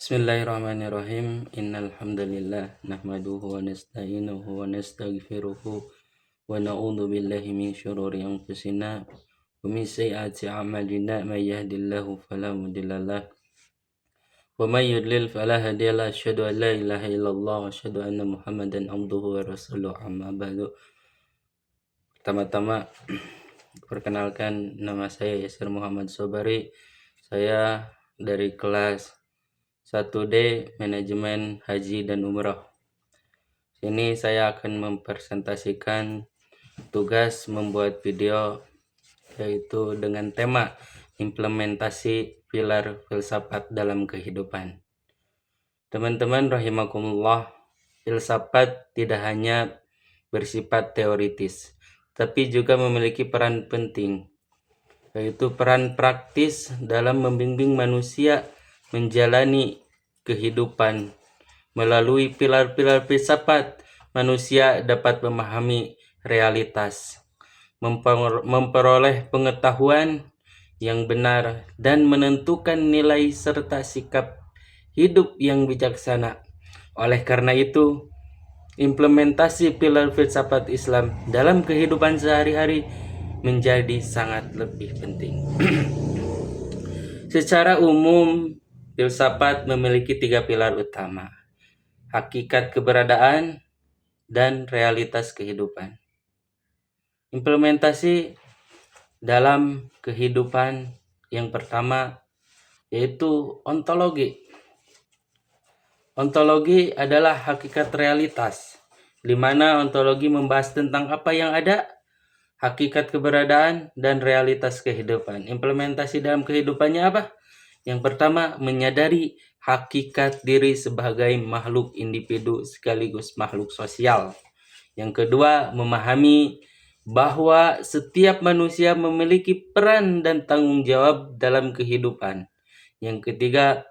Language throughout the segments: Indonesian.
Bismillahirrahmanirrahim. Innal hamdalillah nahmaduhu wa nasta'inuhu wa nastaghfiruhu wa na'udzu billahi min syururi anfusina wa min sayyiati a'malina may yahdihillahu fala mudhillalah wa may yudlil fala hadiyalah. Asyhadu an la ilaha illallah wa asyhadu anna Muhammadan abduhu wa rasuluhu amma ba'du. Pertama-tama perkenalkan, nama saya Yasir Muhammad Sobari. Saya dari kelas 1D Manajemen Haji dan Umroh. Sini saya akan mempresentasikan tugas membuat video, yaitu dengan tema implementasi pilar filsafat dalam kehidupan. Teman-teman rahimakumullah, filsafat tidak hanya bersifat teoritis, tapi juga memiliki peran penting, yaitu peran praktis dalam membimbing manusia menjalani kehidupan. Melalui pilar-pilar filsafat, manusia dapat memahami realitas, memperoleh pengetahuan yang benar, dan menentukan nilai serta sikap hidup yang bijaksana. Oleh karena itu, implementasi pilar filsafat Islam dalam kehidupan sehari-hari menjadi sangat lebih penting. Secara umum, filsafat memiliki 3 pilar utama: hakikat keberadaan dan realitas kehidupan. Implementasi dalam kehidupan yang pertama yaitu ontologi. Ontologi adalah hakikat realitas, di mana ontologi membahas tentang apa yang ada, hakikat keberadaan, dan realitas kehidupan. Implementasi dalam kehidupannya apa? Yang pertama, menyadari hakikat diri sebagai makhluk individu sekaligus makhluk sosial. Yang kedua, memahami bahwa setiap manusia memiliki peran dan tanggung jawab dalam kehidupan. Yang ketiga,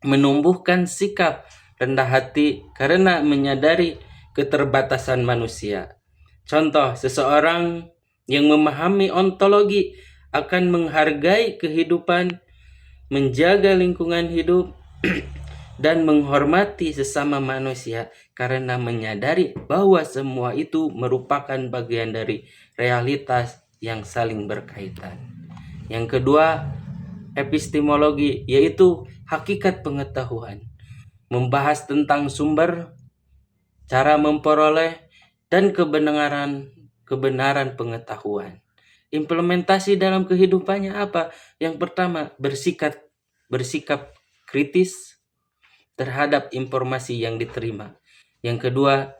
menumbuhkan sikap rendah hati karena menyadari keterbatasan manusia. Contoh, seseorang yang memahami ontologi akan menghargai kehidupan, menjaga lingkungan hidup, dan menghormati sesama manusia karena menyadari bahwa semua itu merupakan bagian dari realitas yang saling berkaitan. Yang kedua, epistemologi, yaitu hakikat pengetahuan, membahas tentang sumber, cara memperoleh, dan kebenaran pengetahuan. Implementasi dalam kehidupannya apa? Yang pertama, bersikap kritis terhadap informasi yang diterima. Yang kedua,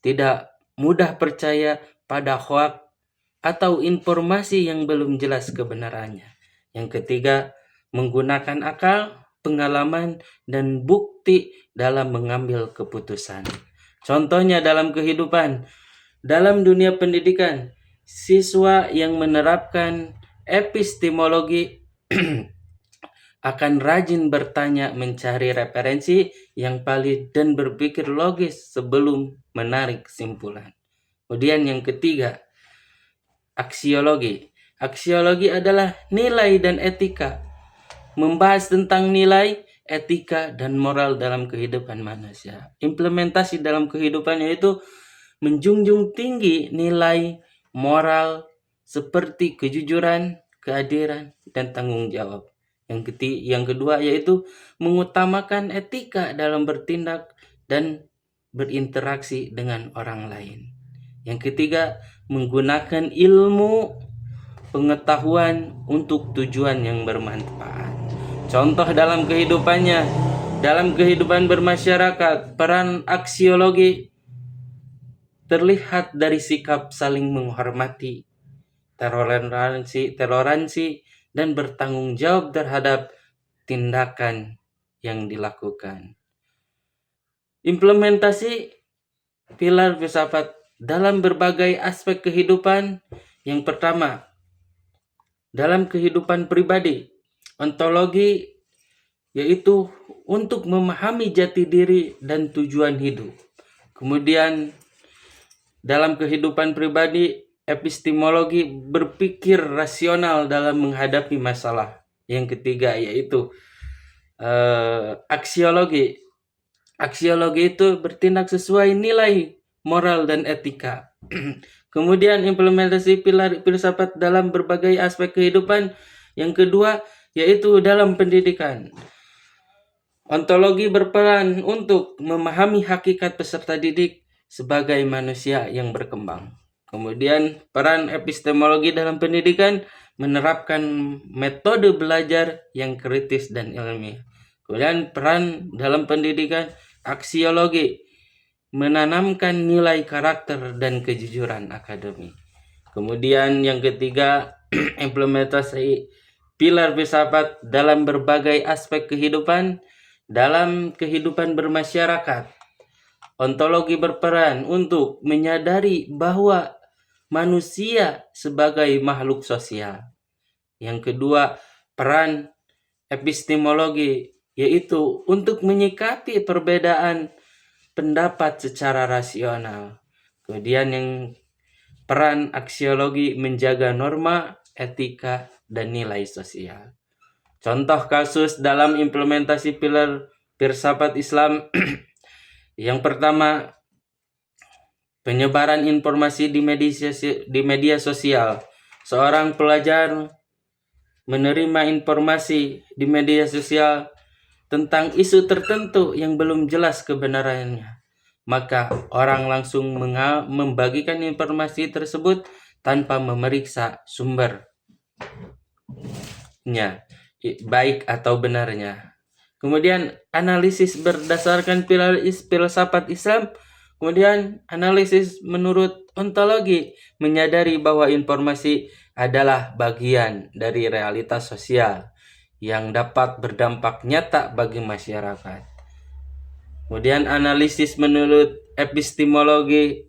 tidak mudah percaya pada hoak atau informasi yang belum jelas kebenarannya. Yang ketiga, menggunakan akal, pengalaman, dan bukti dalam mengambil keputusan. Contohnya dalam kehidupan, dalam dunia pendidikan, siswa yang menerapkan epistemologi akan rajin bertanya, mencari referensi yang valid, dan berpikir logis sebelum menarik kesimpulan. Kemudian yang ketiga, aksiologi. Aksiologi adalah nilai dan etika, membahas tentang nilai, etika, dan moral dalam kehidupan manusia. Implementasi dalam kehidupan yaitu menjunjung tinggi nilai moral seperti kejujuran, keadilan, dan tanggung jawab. Yang kedua yaitu mengutamakan etika dalam bertindak dan berinteraksi dengan orang lain. Yang ketiga, menggunakan ilmu pengetahuan untuk tujuan yang bermanfaat. Contoh dalam kehidupannya, dalam kehidupan bermasyarakat, peran aksiologi terlihat dari sikap saling menghormati, toleransi, dan bertanggung jawab terhadap tindakan yang dilakukan. Implementasi pilar filsafat dalam berbagai aspek kehidupan. Yang pertama, dalam kehidupan pribadi, ontologi yaitu untuk memahami jati diri dan tujuan hidup. Kemudian dalam kehidupan pribadi, epistemologi berpikir rasional dalam menghadapi masalah. Yang ketiga yaitu aksiologi. Aksiologi itu bertindak sesuai nilai moral dan etika. Kemudian implementasi pilar filsafat dalam berbagai aspek kehidupan. Yang kedua yaitu dalam pendidikan. Ontologi berperan untuk memahami hakikat peserta didik sebagai manusia yang berkembang. Kemudian peran epistemologi dalam pendidikan menerapkan metode belajar yang kritis dan ilmiah. Kemudian peran dalam pendidikan aksiologi menanamkan nilai karakter dan kejujuran akademik. Kemudian yang ketiga, implementasi pilar filsafat dalam berbagai aspek kehidupan. Dalam kehidupan bermasyarakat, ontologi berperan untuk menyadari bahwa manusia sebagai makhluk sosial. Yang kedua, peran epistemologi yaitu untuk menyikapi perbedaan pendapat secara rasional. Kemudian yang peran aksiologi menjaga norma, etika, dan nilai sosial. Contoh kasus dalam implementasi pilar filsafat Islam. Yang pertama, penyebaran informasi di media sosial. Seorang pelajar menerima informasi di media sosial tentang isu tertentu yang belum jelas kebenarannya. Maka orang langsung membagikan informasi tersebut tanpa memeriksa sumbernya, baik atau benarnya. Kemudian analisis berdasarkan pilar filsafat Islam. Kemudian analisis menurut ontologi menyadari bahwa informasi adalah bagian dari realitas sosial yang dapat berdampak nyata bagi masyarakat. Kemudian analisis menurut epistemologi,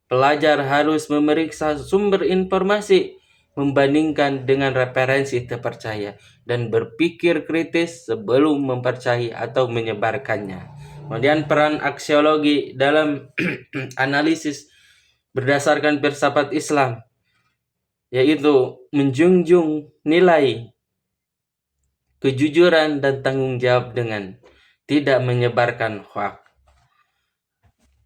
pelajar harus memeriksa sumber informasi, membandingkan dengan referensi terpercaya, dan berpikir kritis sebelum mempercayai atau menyebarkannya. Kemudian peran aksiologi dalam analisis berdasarkan filsafat Islam, yaitu menjunjung nilai kejujuran dan tanggung jawab dengan tidak menyebarkan hoax.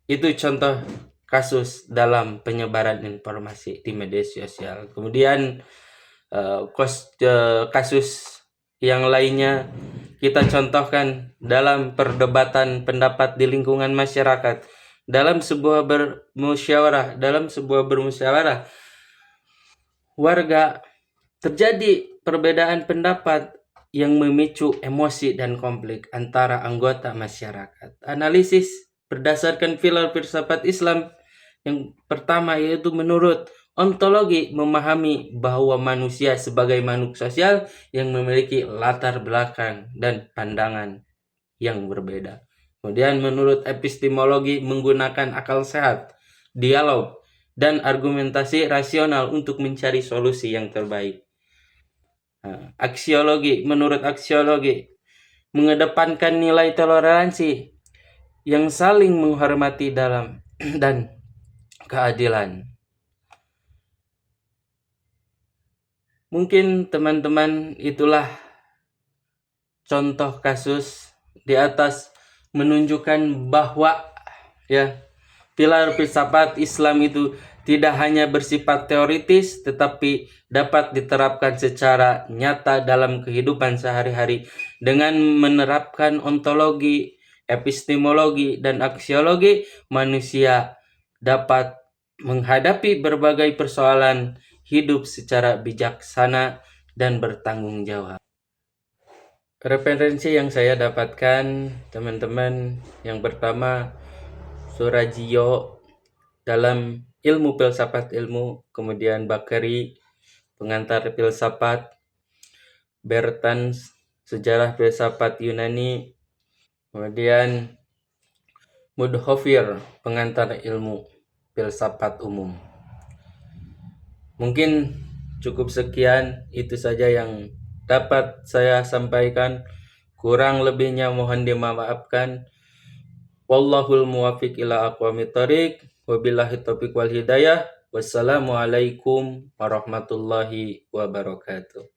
Itu contoh kasus dalam penyebaran informasi di media sosial. Kemudian kasus yang lainnya kita contohkan dalam perdebatan pendapat di lingkungan masyarakat. Dalam sebuah bermusyawarah, warga terjadi perbedaan pendapat yang memicu emosi dan konflik antara anggota masyarakat. Analisis berdasarkan pilar filsafat Islam yang pertama yaitu menurut ontologi memahami bahwa manusia sebagai makhluk sosial yang memiliki latar belakang dan pandangan yang berbeda. Kemudian menurut epistemologi menggunakan akal sehat, dialog, dan argumentasi rasional untuk mencari solusi yang terbaik. Menurut aksiologi mengedepankan nilai toleransi yang saling menghormati dalam dan keadilan. Mungkin teman-teman itulah contoh kasus di atas menunjukkan bahwa pilar filsafat Islam itu tidak hanya bersifat teoritis tetapi dapat diterapkan secara nyata dalam kehidupan sehari-hari dengan menerapkan ontologi, epistemologi, dan aksiologi. Manusia dapat menghadapi berbagai persoalan hidup secara bijaksana dan bertanggung jawab. Referensi yang saya dapatkan teman-teman, yang pertama Surajio dalam ilmu filsafat ilmu, kemudian Bakari pengantar filsafat, Bertans sejarah filsafat Yunani, kemudian Mudhofir pengantar ilmu filsafat umum. Mungkin cukup sekian, itu saja yang dapat saya sampaikan. Kurang lebihnya mohon dimaafkan. Wallahul muwaffiq ila aqwamit thoriq. Wabillahi taufiq wal hidayah. Wassalamualaikum warahmatullahi wabarakatuh.